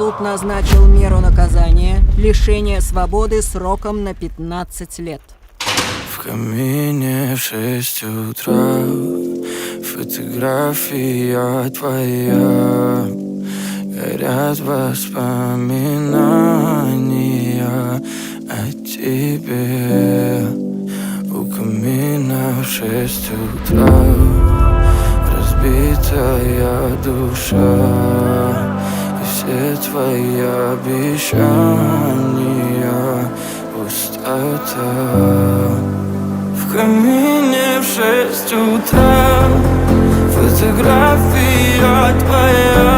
суд назначил меру наказания – лишение свободы сроком на 15 лет. В камине в 6 утра фотография твоя. Горят воспоминания о тебе. У камина в 6 утра разбитая душа, и все твои обещания пустота. В камине в 6 утра фотография твоя.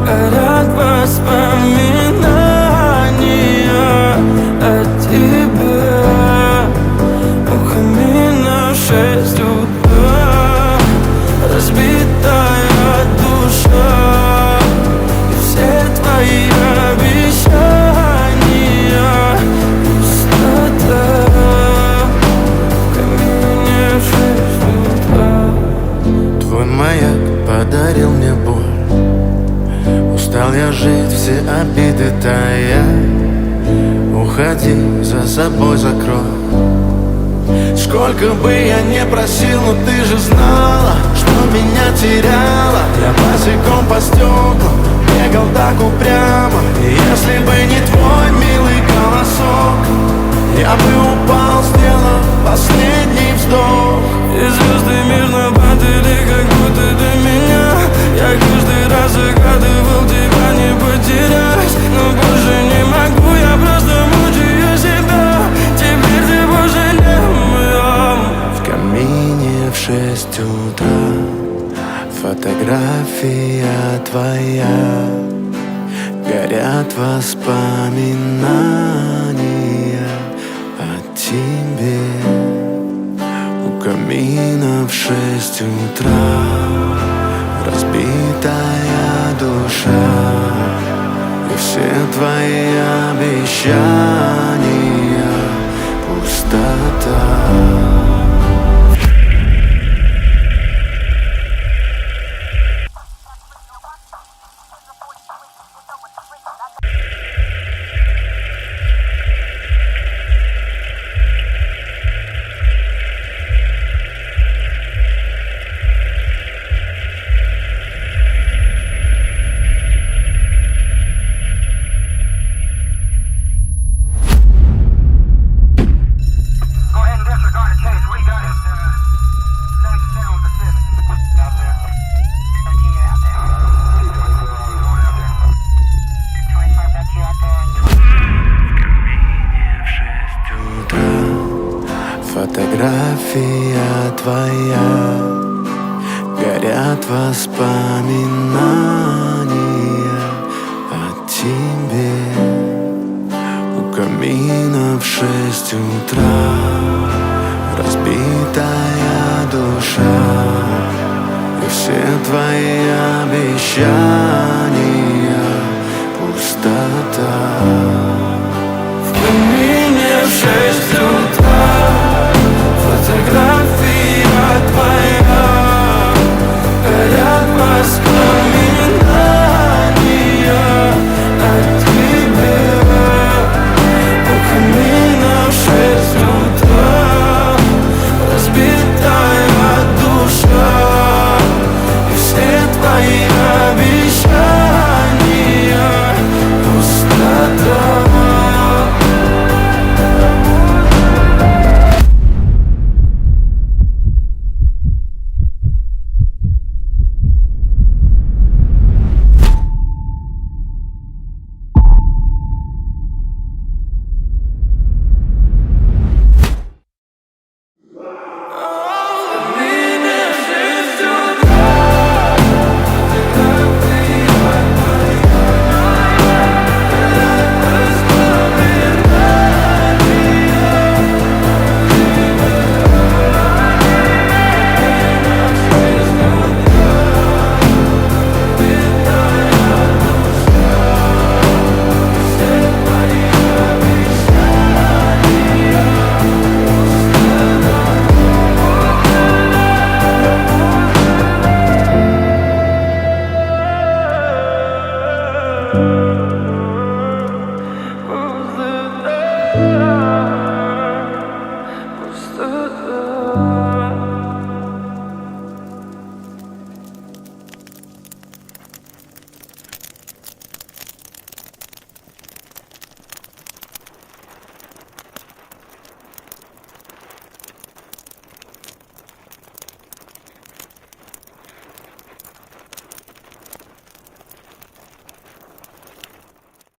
Горят воспоминания о тебе. У камина в 6 утра разбитая душа, и все твои обещания пустота. В камине в 6 утра. Твой маяк подарил мне боль. Устал я жить, все обиды тая. Уходи, за собой закрой. Сколько бы я не просил, но ты же знала, что меня теряла. Я босиком по стеклам бегал так упрямо. И если бы не твой милый голосок, я бы упал, сделав последний вздох. И звезды мирно падали, как будто до меня. Я каждый раз загадывал тебя не потерять, но больше не могу, я просто мучаю себя. Теперь ты больше не моя. В камине в 6 утра фотография твоя. Горят воспоминания о тебе. У камина в 6 утра разбитая душа, и все твои обещания пустота. Фотография твоя. Горят воспоминания о тебе. У камина в 6 утра разбитая душа, и все твои обещания пустота.